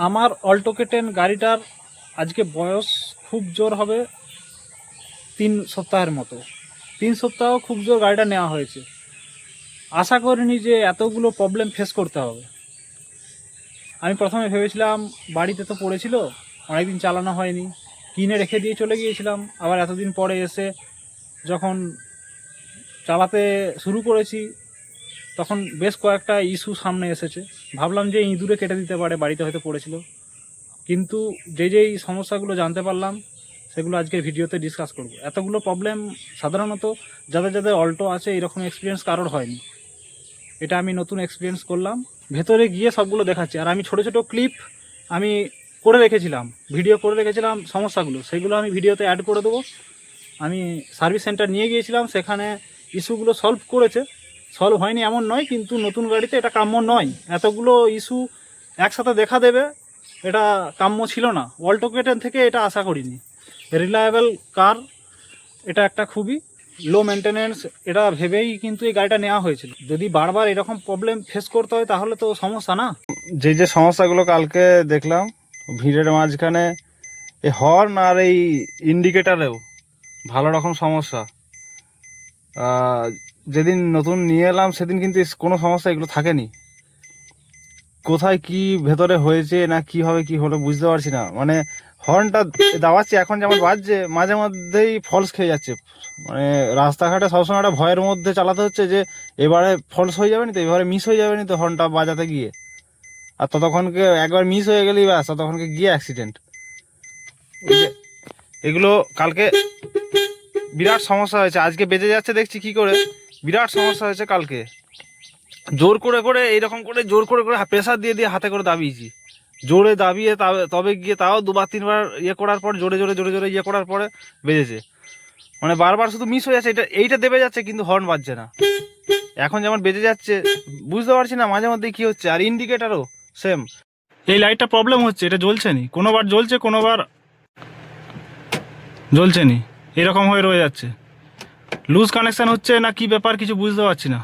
আমার Alto K10 গাড়িটার আজকে বয়স খুব জোর হবে 3 সপ্তাহের মতো। 3 সপ্তাহ খুব জোর গাড়িটা নেওয়া হয়েছে। আশা করিনি যে এতগুলো প্রবলেম ফেস করতে হবে। আমি প্রথমে ভেবেছিলাম বাড়িতে তো পড়েছিল, অনেকদিন চালানো হয়নি, কিনে রেখে দিয়ে চলে গিয়েছিলাম। আবার এতদিন পরে এসে যখন চালাতে শুরু করেছি তখন বেশ কয়েকটা ইস্যু সামনে এসেছে। ভাবলাম যে ইঁদুরে কেটে দিতে পারে, বাড়িতে হয়তো পড়েছিল। কিন্তু যেই সমস্যাগুলো জানতে পারলাম সেগুলো আজকের ভিডিওতে ডিসকাস করব। এতগুলো প্রবলেম সাধারণত যাদের অল্টো আছে এরকম এক্সপিরিয়েন্স কারোর হয়নি। এটা আমি নতুন এক্সপিরিয়েন্স করলাম, ভেতরে গিয়ে সবগুলো দেখাচ্ছি। আর আমি ছোট ছোট ক্লিপ আমি করে রেখেছিলাম, ভিডিও করে রেখেছিলাম সমস্যাগুলো, সেগুলো আমি ভিডিওতে অ্যাড করে দেবো। আমি সার্ভিস সেন্টার নিয়ে গিয়েছিলাম, সেখানে ইস্যুগুলো সলভ করেছে। সলভ হয়নি এমন নয়, কিন্তু নতুন গাড়িতে এটা কাম্য নয়। এতগুলো ইস্যু একসাথে দেখা দেবে এটা কাম্য ছিল না। অল্টো K10 থেকে এটা আশা করিনি। রিলায়েবল কার, এটা একটা খুবই লো মেনটেনেন্স, এটা ভেবেই কিন্তু এই গাড়িটা নেওয়া হয়েছিল। যদি বারবার এরকম প্রবলেম ফেস করতে হয় তাহলে তো সমস্যা না। যে সমস্যাগুলো কালকে দেখলাম ভিড়ের মাঝখানে, এই হর্ন আর এই ইন্ডিকেটারেও ভালো রকম সমস্যা। যেদিন নতুন নিয়ে এলাম সেদিন কিন্তু কোনো সমস্যা এগুলো থাকেনি। কোথায় কি ভেতরে হয়েছে না কি হবে কি হলো বুঝতে পারছি না। মানে হর্নটা দাবাচ্ছি এখন যেমন বাজছে, মাঝে মধ্যেই ফলস খেয়ে যাচ্ছে। মানে রাস্তাঘাটে সবসময় একটা ভয়ের মধ্যে চালাতে হচ্ছে যে এবারে ফলস হয়ে যাবে না তো, এবারে মিস হয়ে যাবে না তো হর্নটা বাজাতে গিয়ে। আর ততক্ষণকে একবার মিস হয়ে গেলেই ব্যাস, ততক্ষণকে গিয়ে অ্যাক্সিডেন্ট। এগুলো কালকে বিরাট সমস্যা হয়েছে, আজকে বেঁচে যাচ্ছে দেখছি কি করে। বিরাট সমস্যা হয়েছে কালকে। জোর করে করে এইরকম করে জোর করে করে প্রেসার দিয়ে দিয়ে হাতে করে দাবিয়েছি। জোরে দাবিয়ে তবে গিয়ে তাও 2-3 বার ইয়ে করার পর, জোরে জোরে জোরে জোরে ইয়ে করার পরে বেজেছে। মানে বারবার শুধু মিস হয়ে যাচ্ছে, এইটা দেবে যাচ্ছে কিন্তু হর্ন বাজছে না। এখন যেমন বেজে যাচ্ছে বুঝতে পারছি না মাঝে মধ্যে কি হচ্ছে। আর ইন্ডিকেটারও সেম। এই লাইটটা প্রবলেম হচ্ছে, এটা জ্বলছে নি, কোনোবার জ্বলছে কোনোবার জ্বলছে নি, এরকম হয়ে রয়ে যাচ্ছে। লুজ কানেকশান হচ্ছে না কি ব্যাপার কিছু বুঝতে পারছি না।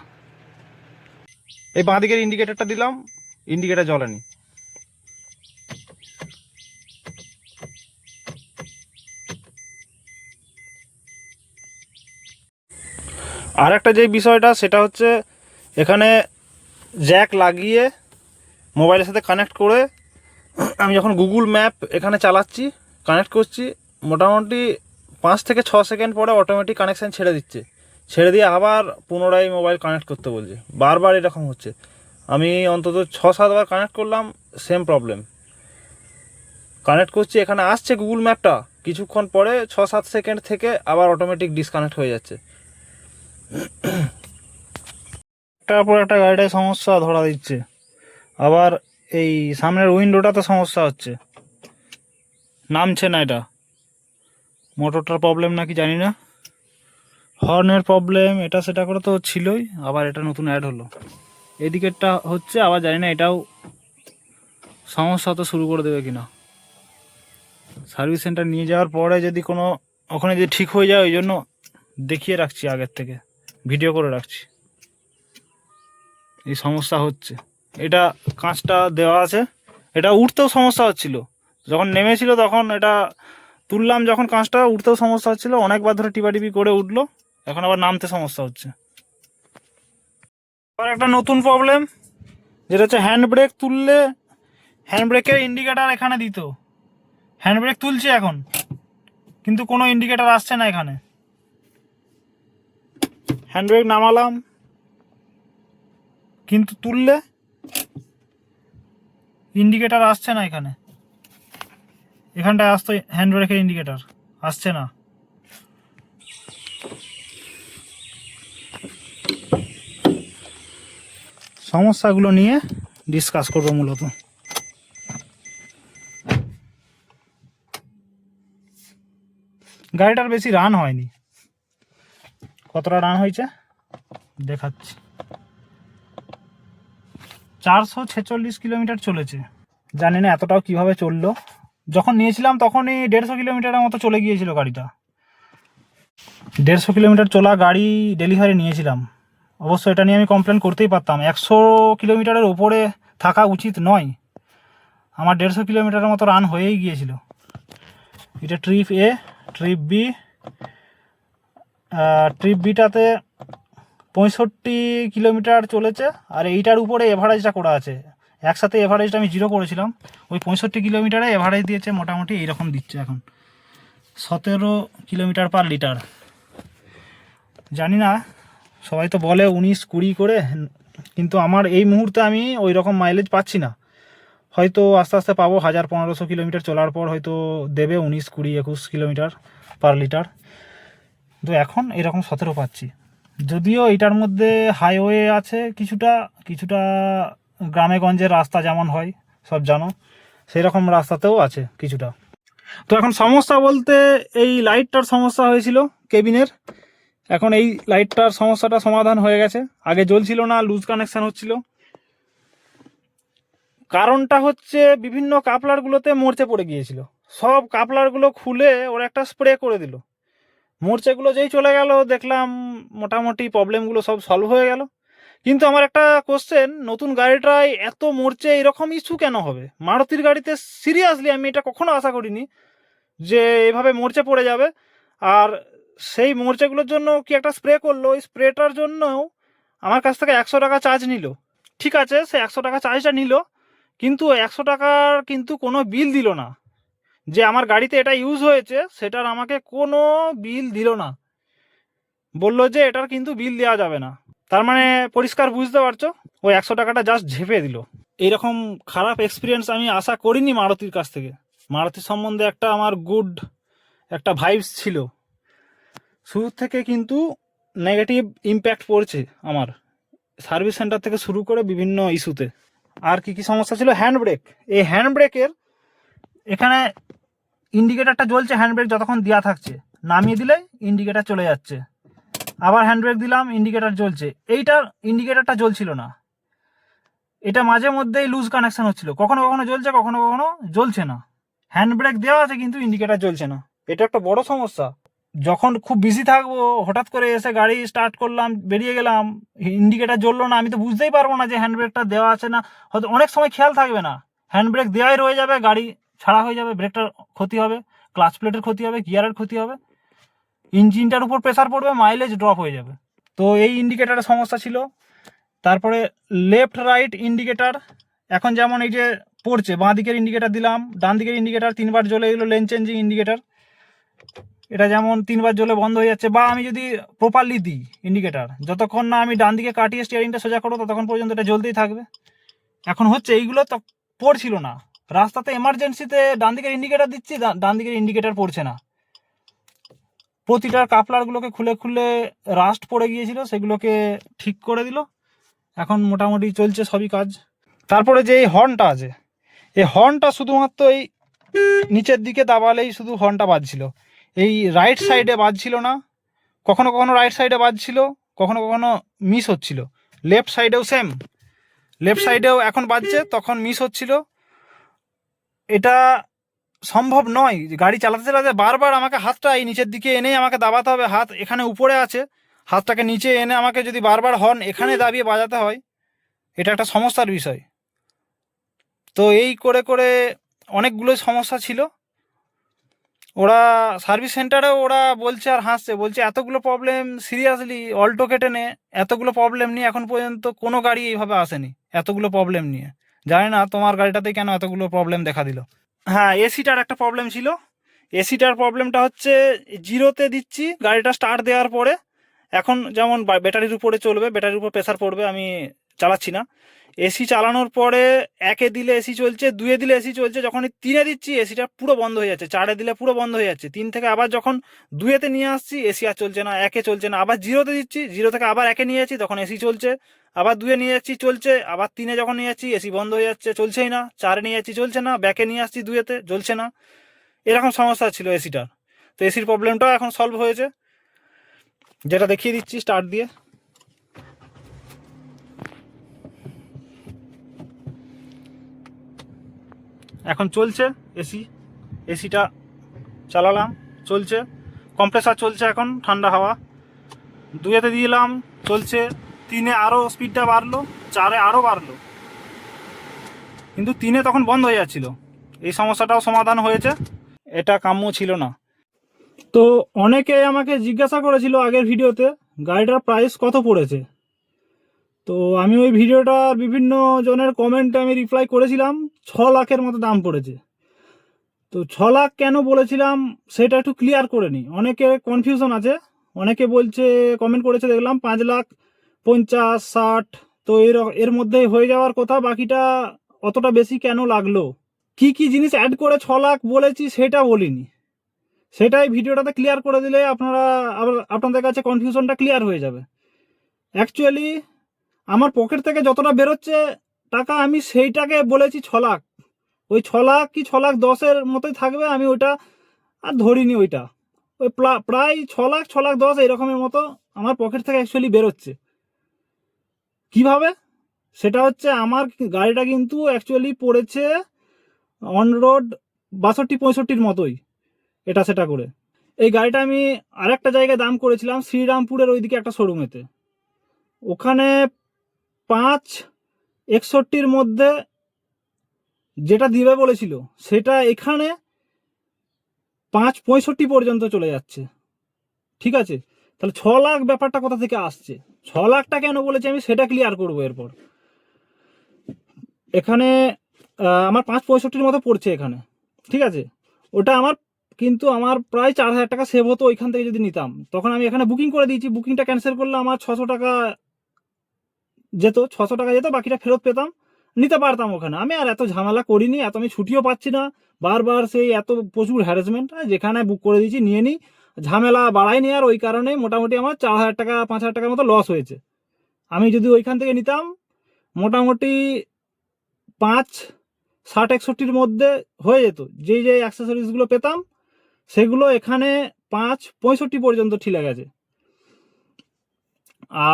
এই বাঁ দিকের ইন্ডিকেটারটা দিলাম, ইন্ডিকেটার জ্বলেনি। আর একটা যে বিষয়টা সেটা হচ্ছে, এখানে জ্যাক লাগিয়ে মোবাইলের সাথে কানেক্ট করে আমি যখন গুগল ম্যাপ এখানে চালাচ্ছি, কানেক্ট করছি, মোটামুটি 5 থেকে 6 সেকেন্ড পরে অটোমেটিক কানেকশান ছেড়ে দিচ্ছে। ছেড়ে দিয়ে আবার পুনরায় মোবাইল কানেক্ট করতে বলছে। বারবার এরকম হচ্ছে। আমি অন্তত 6-7 বার কানেক্ট করলাম, সেম প্রবলেম। কানেক্ট করছি, এখানে আসছে গুগল ম্যাপটা, কিছুক্ষণ পরে 6-7 সেকেন্ড থেকে আবার অটোমেটিক ডিসকানেক্ট হয়ে যাচ্ছে। একটার পর একটা গাড়িটায় সমস্যা ধরা দিচ্ছে। আবার এই সামনের উইন্ডোটাতে সমস্যা হচ্ছে, নামছে না। এটা মোটরটার প্রবলেম নাকি জানি না, হর্নের প্রবলেম, এটা সেটা করে তো ছিলই, আবার এটা নতুন অ্যাড হলো। এদিকেরটা হচ্ছে, আবার জানি না এটাও সমস্যা তো শুরু করে দেবে কিনা। সার্ভিস সেন্টার নিয়ে যাওয়ার পরে যদি কোনো ওখানে যদি ঠিক হয়ে যায়, ওই জন্য দেখিয়ে রাখছি, আগের থেকে ভিডিও করে রাখছি। এই সমস্যা হচ্ছে, এটা কাঁচটা দেওয়া আছে, এটা উঠতেও সমস্যা হচ্ছিল। যখন নেমেছিল তখন এটা তুললাম, যখন কাঁচটা উঠতেও সমস্যা হচ্ছিল, অনেকবার ধরে টিপাটিপি করে উঠলো, এখন আবার নামতে সমস্যা হচ্ছে। আবার একটা নতুন প্রবলেম, যেটা হচ্ছে হ্যান্ড ব্রেক তুললে, হ্যান্ড ব্রেকের ইন্ডিকেটার এখানে দিত, হ্যান্ড ব্রেক তুলছে এখন কিন্তু কোনো ইন্ডিকেটার আসছে না এখানে। হ্যান্ড ব্রেক নামালাম কিন্তু তুললে ইন্ডিকেটার আসছে না এখানে, এখানটায় আসতো হ্যান্ড ব্রেকের ইন্ডিকেটার, আসছে না। সমস্যাগুলো নিয়ে ডিসকাস করবো মূলত। গাড়িটার বেশি রান হয়নি, কতটা রান হয়েছে দেখাচ্ছি। 446 কিলোমিটার চলেছে। জানি না এতটাও কিভাবে চললো, যখন নিয়েছিলাম তখনই 150 কিলোমিটারের মতো চলে গিয়েছিল গাড়িটা। 150 কিলোমিটার চলা গাড়ি ডেলিভারি নিয়েছিলাম। অবশ্য এটা নিয়ে আমি কমপ্লেন করতেই পারতাম, 100 কিলোমিটারের ওপরে থাকা উচিত নয়। আমার 150 কিলোমিটারের মতো রান হয়েই গিয়েছিল। এটা ট্রিপ এ। ট্রিপ বি, ট্রিপ বিটাতে 65 কিলোমিটার চলেছে, আর এইটার উপরে এভারেজটা করা আছে। একসাথে এভারেজটা আমি 0 করেছিলাম, ওই 65 কিলোমিটারে এভারেজ দিয়েছে মোটামুটি এইরকম দিচ্ছে এখন 17 কিলোমিটার পার লিটার। জানি না, সবাই তো বলে 19-20 করে, কিন্তু আমার এই মুহূর্তে আমি ওই রকম মাইলেজ পাচ্ছি না। হয়তো আস্তে আস্তে পাবো, 1000-1500 কিলোমিটার চলার পর হয়তো দেবে 19-20-21 কিলোমিটার পার লিটার। তো এখন এরকম 17 পাচ্ছি। যদিও এটার মধ্যে হাইওয়ে আছে কিছুটা কিছুটা, গ্রামে গঞ্জের রাস্তা যেমন হয় সব জানো, সেই রকম রাস্তাতেও আছে কিছুটা। তো এখন সমস্যা বলতে এই লাইটটার সমস্যা হয়েছিল কেবিনের, এখন এই লাইটটার সমস্যাটা সমাধান হয়ে গেছে। আগে জ্বলছিল না, লুজ কানেকশান হচ্ছিল। কারণটা হচ্ছে বিভিন্ন কাপলারগুলোতে মরচে পড়ে গিয়েছিল, সব কাপলারগুলো খুলে ওরা একটা স্প্রে করে দিল। মরচেগুলো যেই চলে গেল দেখলাম মোটামুটি প্রবলেমগুলো সব সলভ হয়ে গেল। কিন্তু আমার একটা কোশ্চেন, নতুন গাড়িটায় এত মরচে এরকম ইস্যু কেন হবে? মারুতির গাড়িতে সিরিয়াসলি আমি এটা কখনো আশা করিনি যে এভাবে মরচে পড়ে যাবে। আর সেই মরচেগুলোর জন্য কি একটা স্প্রে করলো, ওই স্প্রেটার জন্যও আমার কাছ থেকে 100 টাকা চার্জ নিল। ঠিক আছে, সে 100 টাকা চার্জটা নিল, কিন্তু 100 টাকার কিন্তু কোনো বিল দিল না। যে আমার গাড়িতে এটা ইউজ হয়েছে সেটার আমাকে কোনো বিল দিল না, বললো যে এটার কিন্তু বিল দেওয়া যাবে না। তার মানে পরিষ্কার বুঝতে পারছো, ওই 100 টাকাটা জাস্ট ঝেপে দিল। এইরকম খারাপ এক্সপিরিয়েন্স আমি আশা করিনি মারুতির কাছ থেকে। মারুতি সম্বন্ধে একটা আমার গুড একটা ভাইবস ছিল, শুরু থেকে কিন্তু নেগেটিভ ইম্প্যাক্ট পড়ছে আমার সার্ভিস সেন্টার থেকে শুরু করে বিভিন্ন ইস্যুতে। আর কি কি সমস্যা ছিল? Hand brake. এই হ্যান্ড ব্রেকের এখানে ইন্ডিকেটারটা জ্বলছে, হ্যান্ড ব্রেক যতক্ষণ দেওয়া থাকছে, নামিয়ে দিলে ইন্ডিকেটার চলে যাচ্ছে। আবার হ্যান্ড ব্রেক দিলাম, ইন্ডিকেটার জ্বলছে। এইটার ইন্ডিকেটারটা জ্বলছিল না, এটা মাঝে মধ্যেই লুজ কানেকশন হচ্ছিল, কখনো কখনো জ্বলছে কখনো কখনো জ্বলছে না। হ্যান্ড ব্রেক দেওয়া আছে কিন্তু ইন্ডিকেটার জ্বলছে না, এটা একটা বড় সমস্যা। যখন খুব বিজি থাকবো, হঠাৎ করে এসে গাড়ি স্টার্ট করলাম, বেরিয়ে গেলাম, ইন্ডিকেটার জ্বললো না, আমি তো বুঝতেই পারবো না যে হ্যান্ড ব্রেকটা দেওয়া আছে না। হয়তো অনেক সময় খেয়াল থাকবে না, হ্যান্ড ব্রেক দেওয়াই রয়ে যাবে, গাড়ি ছাড়া হয়ে যাবে, ব্রেকটার ক্ষতি হবে, ক্লাচ প্লেটের ক্ষতি হবে, গিয়ারের ক্ষতি হবে, ইঞ্জিনটার উপর প্রেসার পড়বে, মাইলেজ ড্রপ হয়ে যাবে। তো এই ইন্ডিকেটারের সমস্যা ছিল। তারপরে লেফট রাইট ইন্ডিকেটার, এখন যেমন এই যে পড়ছে, বাঁ দিকের ইন্ডিকেটার দিলাম, ডান দিকের ইন্ডিকেটার 3বার জ্বলে এগুলো লেন চেঞ্জিং ইন্ডিকেটার, এটা যেমন 3বার জ্বলে বন্ধ হয়ে যাচ্ছে। বা আমি যদি প্রপারলি দিই ইন্ডিকেটার, যতক্ষণ না আমি ডান দিকে কাটিয়ে স্টিয়ারিংটা সোজা করবো ততক্ষণ পর্যন্ত এটা জ্বলতেই থাকবে। এখন হচ্ছে এইগুলো তো পড়ছিল না, রাস্তাতে এমার্জেন্সিতে ডান দিকের ইন্ডিকেটার দিচ্ছি, ডান দিকের ইন্ডিকেটার পড়ছে না। প্রতিটার কাপলারগুলোকে খুলে খুলে রাস্ট পড়ে গিয়েছিল, সেগুলোকে ঠিক করে দিল, এখন মোটামুটি চলছে সবই কাজ। তারপরে যে এই হর্নটা আছে, এই হর্নটা শুধুমাত্র এই নিচের দিকে দাবালেই শুধু হর্নটা বাজছিল, এই রাইট সাইডে বাজছিল না। কখনো কখনো রাইট সাইডে বাজছিল, কখনো কখনো মিস হচ্ছিল। লেফট সাইডেও সেম, লেফট সাইডেও এখন বাজছে, তখন মিস হচ্ছিল। এটা সম্ভব নয় যে গাড়ি চালাতে চালাতে বারবার আমাকে হাতটা এই নিচের দিকে এনেই আমাকে দাবাতে হবে। হাত এখানে উপরে আছে, হাতটাকে নিচে এনে আমাকে যদি বারবার হর্ন এখানে দাবিয়ে বাজাতে হয়, এটা একটা সমস্যার বিষয়। তো এই করে করে অনেকগুলোই সমস্যা ছিল। ওরা সার্ভিস সেন্টারেও ওরা বলছে আর হাসছে, বলছে এতগুলো প্রবলেম সিরিয়াসলি অল্টো কেটে নে, এতগুলো প্রবলেম নিয়ে এখন পর্যন্ত কোনো গাড়ি এইভাবে আসেনি এতগুলো প্রবলেম নিয়ে। জানি না তোমার গাড়িটাতে কেন এতগুলো প্রবলেম দেখা দিল। হ্যাঁ, এসিটার একটা প্রবলেম ছিল। এসিটার প্রবলেমটা হচ্ছে, 0-তে দিচ্ছি গাড়িটা স্টার্ট দেওয়ার পরে, এখন যেমন ব্যাটারির উপরে চলবে, ব্যাটারির উপর প্রেসার পড়বে, আমি চালাচ্ছি না। এসি চালানোর পরে 1-এ দিলে এসি চলছে, 2-এ দিলে এসি চলছে, যখন 3-এ দিচ্ছি এসিটা পুরো বন্ধ হয়ে যাচ্ছে, 4-এ দিলে পুরো বন্ধ হয়ে যাচ্ছে, 3 থেকে আবার যখন 2-এতে নিয়ে আসছি এসি আর চলছে না, 1-এ চলছে না, আবার 0-তে দিচ্ছি, 0 থেকে আবার 1-এ নিয়ে যাচ্ছি তখন এসি চলছে, আবার 2-এ নিয়ে যাচ্ছি চলছে, আবার 3-এ যখন নিয়ে যাচ্ছি এসি বন্ধ হয়ে যাচ্ছে, চলছেই না, 4-এ নিয়ে যাচ্ছি চলছে না, ব্যাকে নিয়ে আসছি 2-এতে জ্বলছে না। এরকম সমস্যা ছিল এসিটার। তো এসির প্রবলেমটাও এখন সলভ হয়েছে, যেটা দেখিয়ে দিচ্ছি স্টার্ট দিয়ে। এখন চলছে এসি, এসিটা চালালাম, চলছে, কম্প্রেসার চলছে এখন ঠান্ডা হাওয়া। 2-এতে দিলাম চলছে, 3-এ আরও স্পিডটা বাড়লো, 4-এ আরও বাড়লো। কিন্তু 3-এ তখন বন্ধ হয়ে যাচ্ছিল। এই সমস্যাটাও সমাধান হয়েছে, এটা কাম্য ছিল না। তো অনেকে আমাকে জিজ্ঞাসা করেছিল আগের ভিডিওতে গাড়িটার প্রাইস কত পড়েছে। তো আমি ওই ভিডিওটার বিভিন্ন জনের কমেন্টে আমি রিপ্লাই করেছিলাম 6 লাখের মতো দাম পড়েছে। তো 6 লাখ কেন বলেছিলাম সেটা একটু ক্লিয়ার করে নিই, অনেকে কনফিউশন আছে। অনেকে বলছে, কমেন্ট করেছে দেখলাম 5 লাখ 50, 60, তো এর মধ্যে হয়ে যাওয়ার কথা, বাকিটা অতটা বেশি কেন লাগলো, কি কি জিনিস অ্যাড করে 6 লাখ বলেছি সেটা বলিনি। সেটাই ভিডিওটাতে ক্লিয়ার করে দিলে আপনাদের কাছে কনফিউশনটা ক্লিয়ার হয়ে যাবে। অ্যাকচুয়ালি আমার পকেট থেকে যতটা বেরোচ্ছে টাকা, আমি সেইটাকে বলেছি 6 লাখ। ওই 6 লাখ কি 6 লাখ 10-এর মতোই থাকবে, আমি ওইটা আর ধরিনি। ওইটা ওই প্রায় 6 লাখ 6 লাখ 10 এরকমের মতো আমার পকেট থেকে অ্যাকচুয়ালি বেরোচ্ছে। কিভাবে? সেটা হচ্ছে আমার গাড়িটা কিন্তু অ্যাকচুয়ালি পড়েছে অন রোড 62-65-র মতোই, এটা সেটা করে। এই গাড়িটা আমি আরেকটা জায়গায় দাম করেছিলাম, শ্রীরামপুরের ওইদিকে একটা শোরুমেতে। ওখানে 561-র মধ্যে যেটা দিবে বলেছিল, সেটা এখানে 565 পর্যন্ত চলে যাচ্ছে। ঠিক আছে, তাহলে 6 লাখ ব্যাপারটা কোথা থেকে আসছে, 6 লাখটা কেন বলেছি আমি সেটা ক্লিয়ার করবো এরপর। এখানে আমার 565-র মতো পড়ছে এখানে। ঠিক আছে, ওটা আমার কিন্তু আমার প্রায় 4,000 টাকা সেভ হতো ওইখান থেকে যদি নিতাম। তখন আমি এখানে বুকিং করে দিয়েছি, বুকিংটা ক্যান্সেল করলে আমার 600 টাকা যেত, 600 টাকা যেত, বাকিটা ফেরত পেতাম, নিতে পারতাম ওখানে। আমি আর এত ঝামেলা করিনি, এত আমি ছুটিও পাচ্ছি না, বারবার সেই এত প্রচুর হ্যারাসমেন্ট। যেখানে বুক করে দিয়েছি নিয়ে নিই, ঝামেলা বাড়াইনি। আর ওই কারণে মোটামুটি আমার 4,000 টাকা 5,000 টাকার মতো লস হয়েছে। আমি যদি ওইখান থেকে নিতাম মোটামুটি 560-61-র মধ্যে হয়ে যেত। যেই যে অ্যাক্সেসরিজগুলো পেতাম সেগুলো এখানে 565 পর্যন্ত ঠিলে গেছে।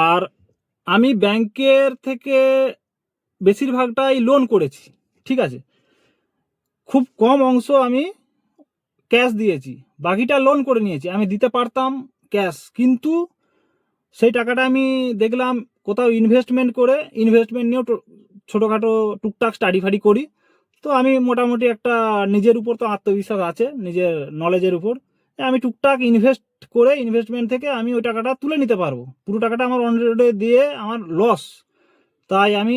আর আমি ব্যাংকের থেকে বেশিরভাগটাই লোন করেছি। ঠিক আছে, খুব কম অংশ আমি ক্যাশ দিয়েছি, বাকিটা লোন করে নিয়েছি। আমি দিতে পারতাম ক্যাশ, কিন্তু সেই টাকাটা আমি দেখলাম কোথাও ইনভেস্টমেন্ট নিয়েও ছোটোখাটো টুকটাক স্টাডি ফাডি করি। তো আমি মোটামুটি একটা নিজের উপর তো আত্মবিশ্বাস আছে, নিজের নলেজের উপর, আমি টুকটাক ইনভেস্টমেন্ট থেকে আমি ওই টাকাটা তুলে নিতে পারবো। পুরো টাকাটা আমার অন রোডে দিয়ে আমার লস, তাই আমি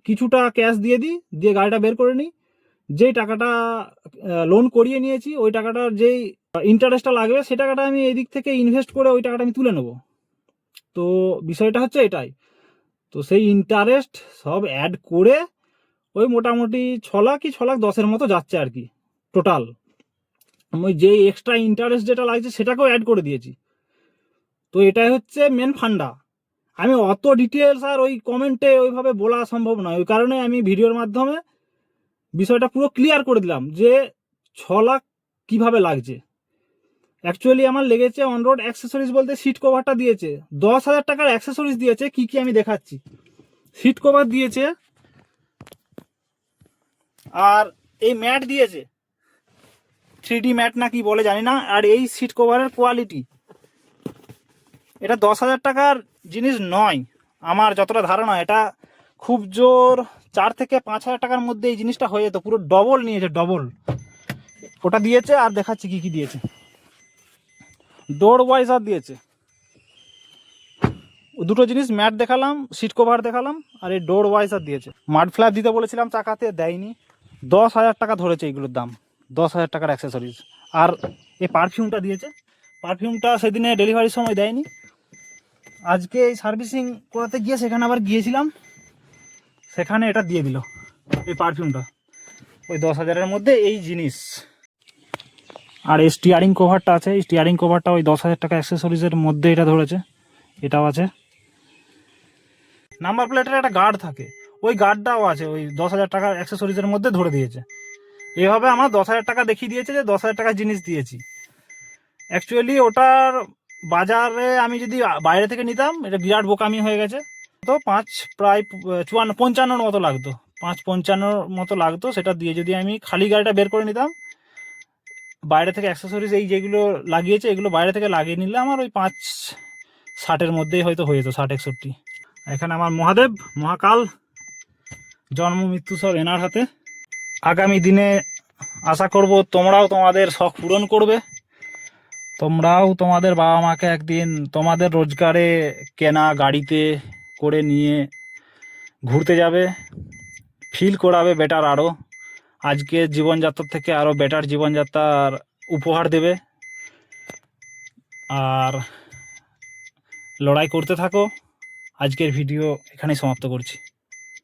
কিছুটা ক্যাশ দিয়ে দিই, দিয়ে গাড়িটা বের করে নিই। যেই টাকাটা লোন করিয়ে নিয়েছি ওই টাকাটার যেই ইন্টারেস্টটা লাগবে সে টাকাটা আমি এই দিক থেকে ইনভেস্ট করে ওই টাকাটা আমি তুলে নেব। তো বিষয়টা হচ্ছে এটাই। তো সেই ইন্টারেস্ট সব অ্যাড করে ওই মোটামুটি 6 লাখ কি 6 লাখ 10-এর মতো যাচ্ছে আর কি টোটাল। ওই যে এক্সট্রা ইন্টারেস্ট যেটা লাগছে সেটাকেও অ্যাড করে দিয়েছি। তো এটাই হচ্ছে মেন ফান্ডা। আমি অত ডিটেলস আর ওই কমেন্টে ওইভাবে বলা সম্ভব নয়, ওই কারণে আমি ভিডিওর মাধ্যমে বিষয়টা পুরো ক্লিয়ার করে দিলাম যে 6 লাখ কিভাবে লাগছে। অ্যাকচুয়ালি আমার লেগেছে অন রোড অ্যাক্সেসরিজ বলতে সিট কভারটা দিয়েছে 10,000 টাকার অ্যাক্সেসরিজ দিয়েছে। কি কি আমি দেখাচ্ছি, সিট কভার দিয়েছে, আর এই ম্যাট দিয়েছে, 3D ম্যাট না কি বলে জানি না। আর এই সিট কভারের কোয়ালিটি, এটা 10,000 টাকার জিনিস নয় আমার যতটা ধারণা। এটা খুব জোর 4 থেকে 5,000 টাকার মধ্যে এই জিনিসটা হয়ে যেত। পুরো ডবল নিয়েছে, ডবল ওটা দিয়েছে। আর দেখাচ্ছি কি কি দিয়েছে, ডোর ওয়াইজার দিয়েছে, দুটো জিনিস, ম্যাট দেখালাম, সিট কভার দেখালাম, আর এই ডোর ওয়াইজার দিয়েছে। মাড ফ্ল্যাপ দিতে বলেছিলাম চাকাতে, দেয়নি। 10,000 টাকা ধরেছে এইগুলোর দাম, 10,000 টাকার অ্যাক্সেসরিজ। আর এই পারফিউমটা দিয়েছে, পারফিউমটা সেদিনে ডেলিভারির সময় দেয়নি। আজকে এই সার্ভিসিং করাতে গিয়ে সেখানে আবার গিয়েছিলাম, সেখানে এটা দিয়ে দিল এই পারফিউমটা। ওই 10,000-এর মধ্যে এই জিনিস। আর এই স্টিয়ারিং কভারটা আছে, এই স্টিয়ারিং কভারটা ওই 10,000 টাকা অ্যাক্সেসরিজের মধ্যে এটা ধরেছে। এটাও আছে, নাম্বার প্লেটের একটা গার্ড থাকে, ওই গার্ডটাও আছে, ওই 10,000 টাকার অ্যাক্সেসরিজের মধ্যে ধরে দিয়েছে। এভাবে আমার 10,000 টাকা দেখিয়ে দিয়েছে যে 10,000 টাকার জিনিস দিয়েছি। অ্যাকচুয়ালি ওটার বাজারে আমি যদি বাইরে থেকে নিতাম এটা বিরাট বোকামি হয়ে গেছে। তো প্রায় 55-55 মতো লাগতো, 555 মতো লাগতো। সেটা দিয়ে যদি আমি খালি গাড়িটা বের করে নিতাম, বাইরে থেকে অ্যাক্সেসরিজ এই যেগুলো লাগিয়েছে এগুলো বাইরে থেকে লাগিয়ে নিলে আমার ওই 560-এর মধ্যেই হয়তো হয়ে যেত, 60-61। এখানে আমার মহাদেব, মহাকাল, জন্ম মৃত্যু সব এনার হাতে। আগামী দিনে আশা করব তোমরাও তোমাদের শখ পূরণ করবে, তোমরাও তোমাদের বাবা মাকে একদিন তোমাদের রোজগারে কেনা গাড়িতে করে নিয়ে ঘুরতে যাবে, ফিল করাবে বেটার, আরও আজকের জীবনযাত্রা থেকে আরও বেটার জীবনযাত্রার উপহার দেবে। আর লড়াই করতে থাকো। আজকের ভিডিও এখানেই সমাপ্ত করছি।